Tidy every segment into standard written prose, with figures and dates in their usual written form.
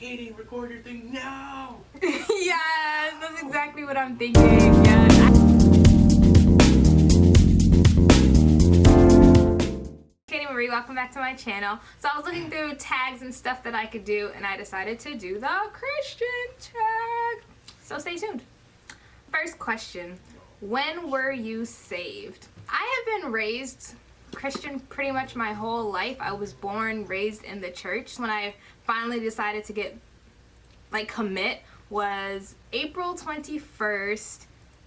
Katie, record your thing now. Yes, that's exactly what I'm thinking. Yes. Katie Marie, welcome back to my channel. So I was looking through tags and stuff that I could do, and I decided to do the Christian tag. So stay tuned. First question, when were you saved? I have been raised Christian pretty much my whole life. I was born, raised in the church. When I finally decided to commit was April 21st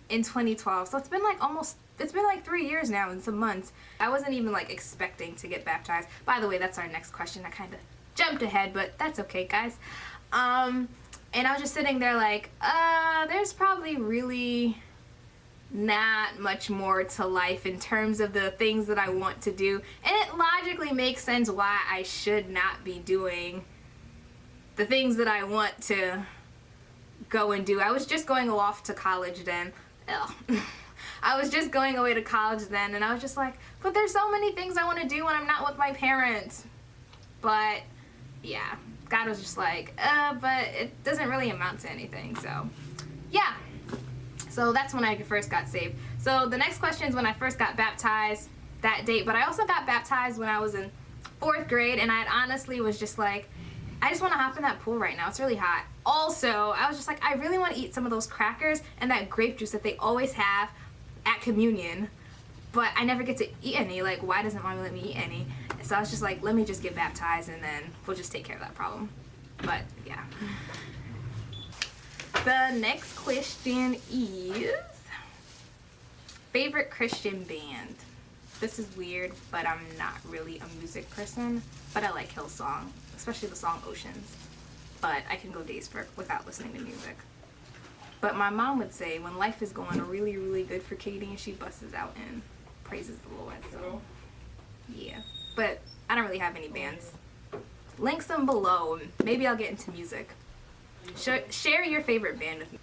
in 2012. So it's been like 3 years now and some months. I wasn't even expecting to get baptized. By the way, that's our next question. I kind of jumped ahead, but that's okay, guys. And I was just sitting there there's probably really not much more to life in terms of the things that I want to do, and it logically makes sense why I should not be doing the things that I want to go and do. I was just going off to college then. I was just going away to college then, and I was just like, but there's so many things I want to do when I'm not with my parents. But yeah, God was just like, but it doesn't really amount to anything. So yeah. So that's when I first got saved. So the next question is when I first got baptized, that date. But I also got baptized when I was in 4th grade, and I honestly was just like, I just want to hop in that pool right now. It's really hot. Also, I was just like, I really want to eat some of those crackers and that grape juice that they always have at communion, but I never get to eat any. Like, why doesn't mommy let me eat any? So I was just like, let me just get baptized and then we'll just take care of that problem. But yeah. The next question is favorite Christian band. This is weird, but I'm not really a music person, but I like Hillsong, especially the song Oceans. But I can go days without listening to music. But my mom would say when life is going really, really good for Katie and she busts out and praises the Lord. So yeah, but I don't really have any bands. Links them below. Maybe I'll get into music. Share your favorite band with me.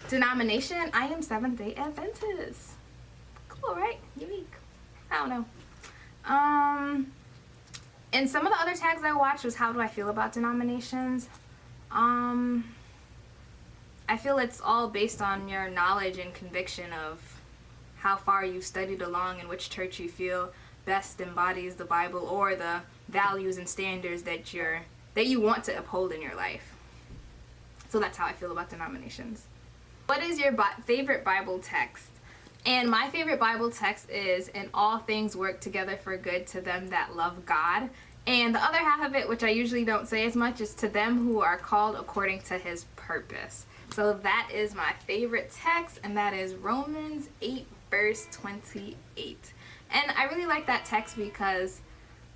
Denomination, I am Seventh-day Adventist. Cool, right? Unique. I don't know. And some of the other tags I watched was how do I feel about denominations. I feel it's all based on your knowledge and conviction of how far you've studied along and which church you feel best embodies the Bible or the values and standards that you want to uphold in your life. So that's how I feel about denominations. What is your favorite Bible text? And my favorite Bible text is, "And all things work together for good to them that love God." And the other half of it, which I usually don't say as much, is, "To them who are called according to his purpose." So that is my favorite text, and that is Romans 8 verse 28. And I really like that text because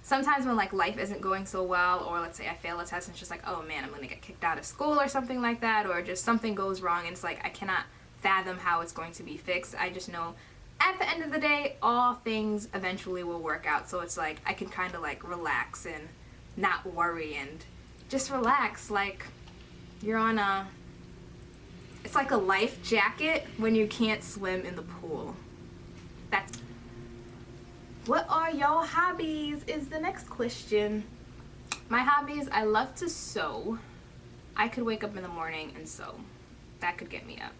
sometimes when life isn't going so well, or let's say I fail a test and it's just like, oh man, I'm gonna get kicked out of school or something like that, or just something goes wrong and it's like I cannot fathom how it's going to be fixed. I just know at the end of the day all things eventually will work out. So it's like I can kind of relax and not worry and just relax, like you're on it's like a life jacket when you can't swim in the pool. What are your hobbies is the next question. My hobbies, I love to sew. I could wake up in the morning and sew. That could get me up.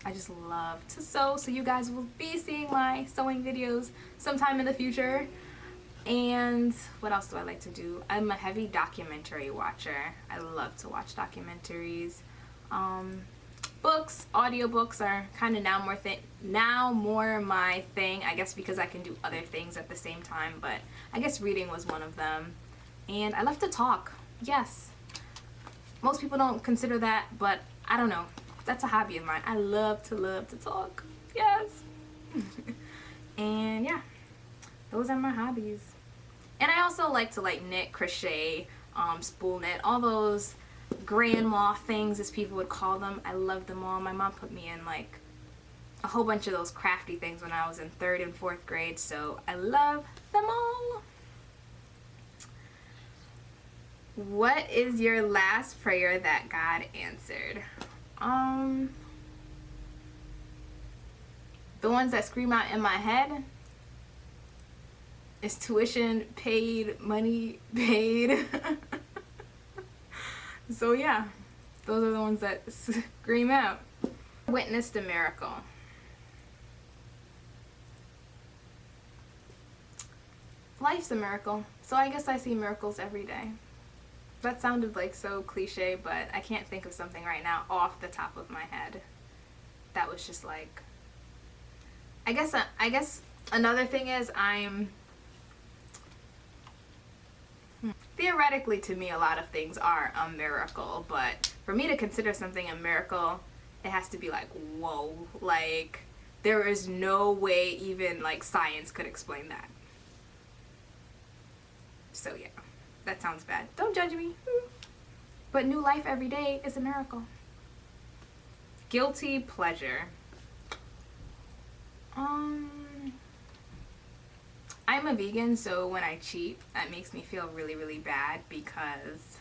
I just love to sew, so you guys will be seeing my sewing videos sometime in the future. And what else do I like to do? I'm a heavy documentary watcher. I love to watch documentaries. Books, audiobooks are kind of now more my thing, I guess, because I can do other things at the same time, but I guess reading was one of them. And I love to talk. Yes. Most people don't consider that, but I don't know. That's a hobby of mine. I love to talk. Yes. And yeah, those are my hobbies. And I also like to knit, crochet, spool knit, all those grandma things as people would call them. I love them all. My mom put me in a whole bunch of those crafty things when I was in 3rd and 4th grade, so I love them all. What is your last prayer that God answered? The ones that scream out in my head is tuition paid, money paid. So yeah, those are the ones that scream out. Witnessed a miracle. Life's a miracle, so I guess I see miracles every day. That sounded like so cliche, but I can't think of something right now off the top of my head. That was just like, I guess another thing is theoretically, to me, a lot of things are a miracle, but for me to consider something a miracle, it has to be like, whoa, like there is no way even like science could explain that. So yeah, that sounds bad. Don't judge me. But new life every day is a miracle. Guilty pleasure. I'm a vegan, so when I cheat, that makes me feel really, really bad because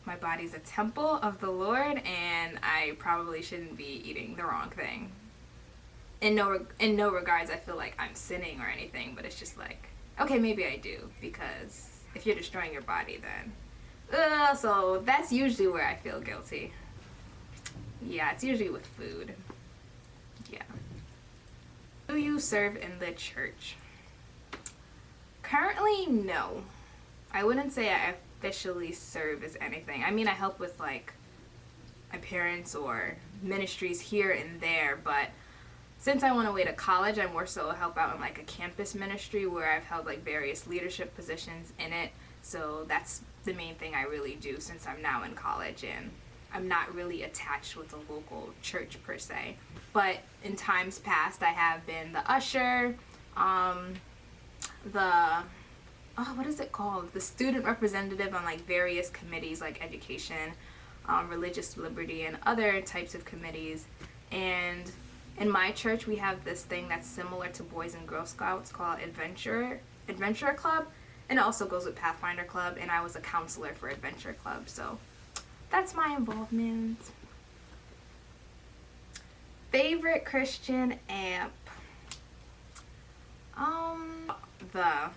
my body's a temple of the Lord and I probably shouldn't be eating the wrong thing. In no regards I feel like I'm sinning or anything, but it's just like, okay, maybe I do, because if you're destroying your body, then so that's usually where I feel guilty. Yeah, it's usually with food. Yeah. Do you serve in the church? Currently, no. I wouldn't say I officially serve as anything. I mean, I help with like my parents or ministries here and there, but since I went away to college, I more so help out in like a campus ministry where I've held like various leadership positions in it. So that's the main thing I really do since I'm now in college and I'm not really attached with a local church per se. But in times past, I have been the usher, what is it called? The student representative on like various committees like education, religious liberty, and other types of committees. And in my church, we have this thing that's similar to Boys and Girl Scouts called Adventure Club, and it also goes with Pathfinder Club, and I was a counselor for Adventure Club, so that's my involvement. Favorite Christian app? The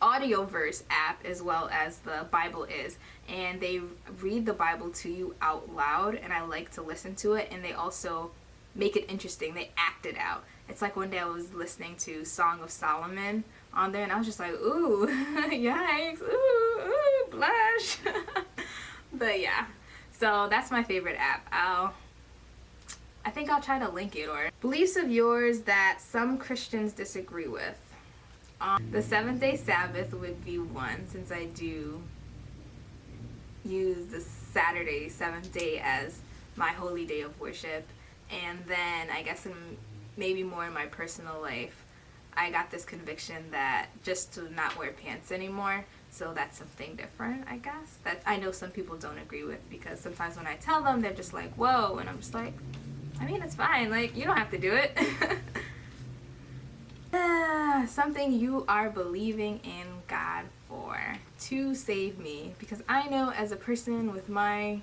Audioverse app, as well as the Bible Is, and they read the Bible to you out loud, and I like to listen to it, and they also make it interesting. They act it out. It's like one day I was listening to Song of Solomon on there, and I was just like, ooh, yikes, ooh, blush. But yeah, so that's my favorite app. I think I'll try to link it. Or beliefs of yours that some Christians disagree with. The 7th-day Sabbath would be one, since I do use the Saturday 7th day as my holy day of worship. And then I guess maybe more in my personal life, I got this conviction that just to not wear pants anymore. So that's something different, I guess, that I know some people don't agree with, because sometimes when I tell them, they're just like, whoa, and I'm just like, I mean, it's fine, like, you don't have to do it. Something you are believing in God for to save me, because I know as a person with my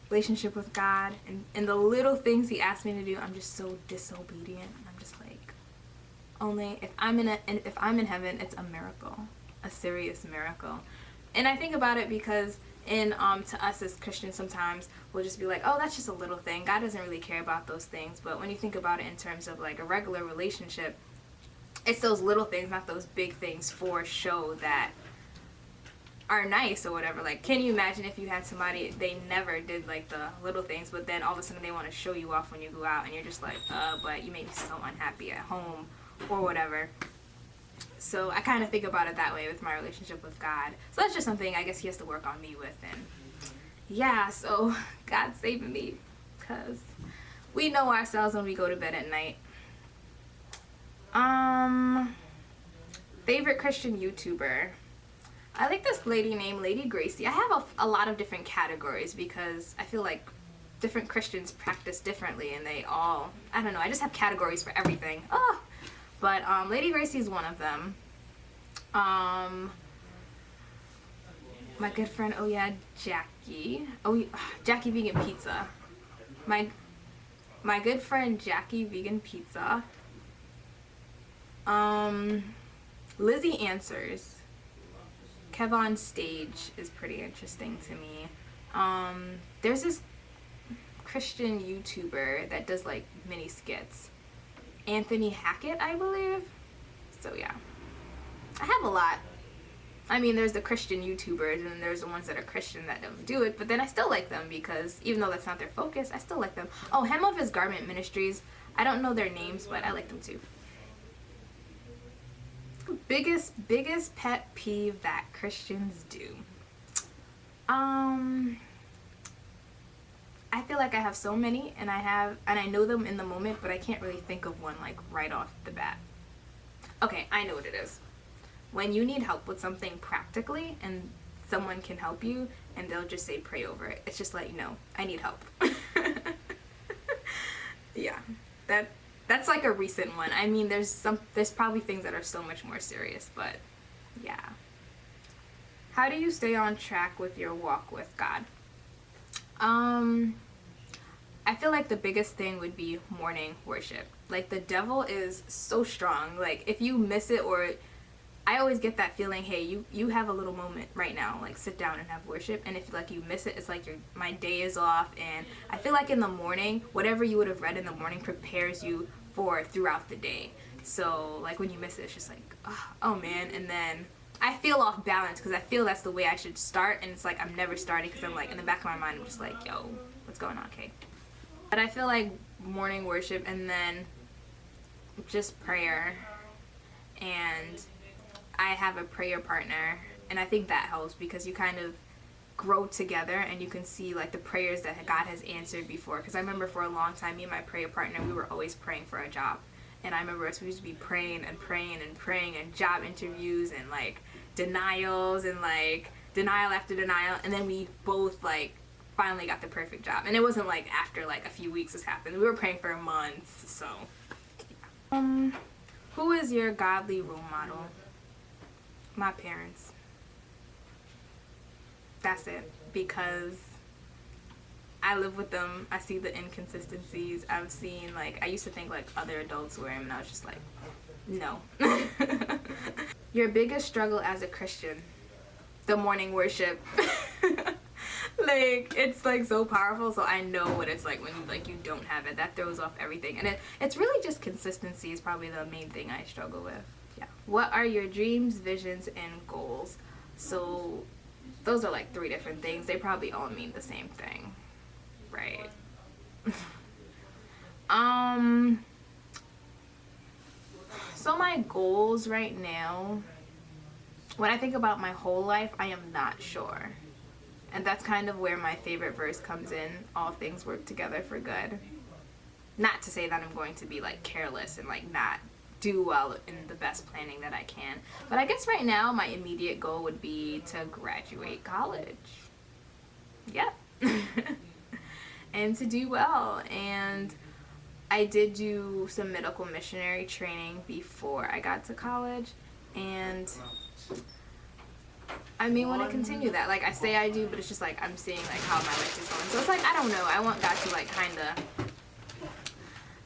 relationship with God and the little things He asked me to do, I'm just so disobedient. I'm just like, only if I'm in heaven, it's a miracle, a serious miracle. And I think about it because to us as Christians, sometimes we'll just be like, oh, that's just a little thing. God doesn't really care about those things. But when you think about it in terms of like a regular relationship, it's those little things, not those big things for show, that are nice or whatever. Like, can you imagine if you had somebody, they never did like the little things, but then all of a sudden they want to show you off when you go out, and you're just like, but you made me so unhappy at home or whatever. So I kind of think about it that way with my relationship with God. So that's just something I guess He has to work on me with. And yeah, so God's saving me, because we know ourselves when we go to bed at night. Favorite Christian YouTuber? I like this lady named Lady Gracie. I have a lot of different categories because I feel like different Christians practice differently, and they all, I don't know, I just have categories for everything. But Lady Gracie is one of them. My good friend, Jackie. Jackie Vegan Pizza. My good friend Jackie Vegan Pizza. Lizzie Answers. Kevon's stage is pretty interesting to me. There's this Christian YouTuber that does like mini skits. Anthony Hackett, I believe. So yeah. I have a lot. I mean, there's the Christian YouTubers and there's the ones that are Christian that don't do it, but then I still like them because even though that's not their focus, I still like them. Oh, Hem of His Garment Ministries. I don't know their names, but I like them too. Biggest pet peeve that Christians do. I feel like I have so many and I know them in the moment, but I can't really think of one like right off the bat. Okay, I know what it is. When you need help with something practically and someone can help you and they'll just say pray over it. It's just like, no, I need help. Yeah, that's like a recent one. I mean, there's probably things that are so much more serious, but yeah. How do you stay on track with your walk with God? I feel like the biggest thing would be morning worship. Like, the devil is so strong. Like, if you miss it, or I always get that feeling, hey, you have a little moment right now, like sit down and have worship, and if like you miss it, it's like my day is off. And I feel like in the morning, whatever you would have read in the morning prepares you for throughout the day. So like when you miss it, it's just like, oh man. And then I feel off balance because I feel that's the way I should start, and it's like I'm never starting because I'm like in the back of my mind I'm just like, yo, what's going on, Kate? But I feel like morning worship and then just prayer, and I have a prayer partner, and I think that helps because you kind of grow together and you can see like the prayers that God has answered before. Because I remember for a long time, me and my prayer partner, we were always praying for a job. And I remember we used to be praying and praying and praying, and job interviews and like denials and like denial after denial, and then we both like finally got the perfect job. And it wasn't like after like a few weeks this happened. We were praying for months. So who is your godly role model? My parents. That's it. Because I live with them. I see the inconsistencies. I've seen, like, I used to think like other adults were, and I was just like, no. Your biggest struggle as a Christian? The morning worship. Like, it's like so powerful, so I know what it's like when you don't have it. That throws off everything. And it's really just consistency is probably the main thing I struggle with. Yeah. What are your dreams, visions, and goals? So those are like 3 different things. They probably all mean the same thing. Right. So my goals right now, when I think about my whole life, I am not sure. And that's kind of where my favorite verse comes in. All things work together for good. Not to say that I'm going to be like careless and like not do well in the best planning that I can. But I guess right now my immediate goal would be to graduate college. Yep. And to do well. And I did do some medical missionary training before I got to college. And I may want to continue that. Like, I say I do, but it's just like I'm seeing like how my life is going. So it's like, I don't know. I want God to like kind of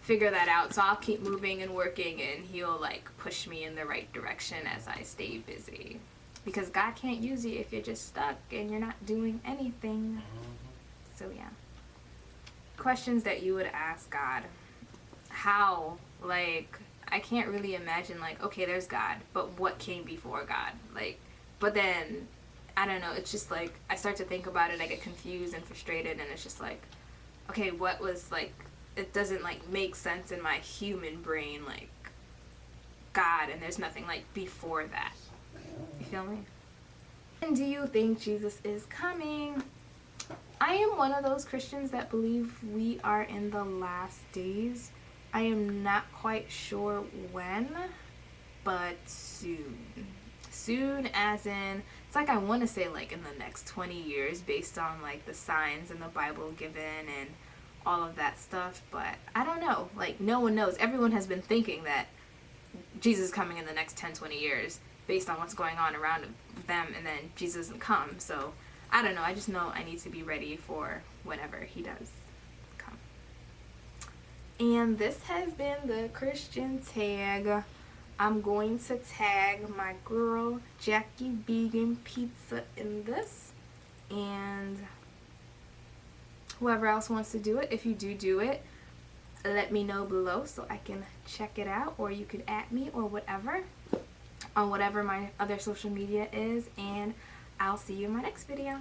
figure that out. So I'll keep moving and working, and he'll like push me in the right direction as I stay busy. Because God can't use you if you're just stuck and you're not doing anything. So yeah. Questions that you would ask God. How? Like, I can't really imagine like, okay, there's God, but what came before God? Like, but then, I don't know, it's just like, I start to think about it, I get confused and frustrated, and it's just like, okay, what was like, it doesn't like make sense in my human brain, like, God, and there's nothing like before that. You feel me? And do you think Jesus is coming? I am one of those Christians that believe we are in the last days. I am not quite sure when, but soon. Soon as in, it's like I want to say like in the next 20 years based on like the signs in the Bible given and all of that stuff, but I don't know. Like, no one knows. Everyone has been thinking that Jesus is coming in the next 10-20 years based on what's going on around them, and then Jesus doesn't come. So I don't know. I just know I need to be ready for whenever he does come. And this has been the Christian Tag. I'm going to tag my girl Jackie Vegan Pizza in this, and whoever else wants to do it. If you do it, let me know below so I can check it out, or you could @me or whatever on whatever my other social media is, and I'll see you in my next video.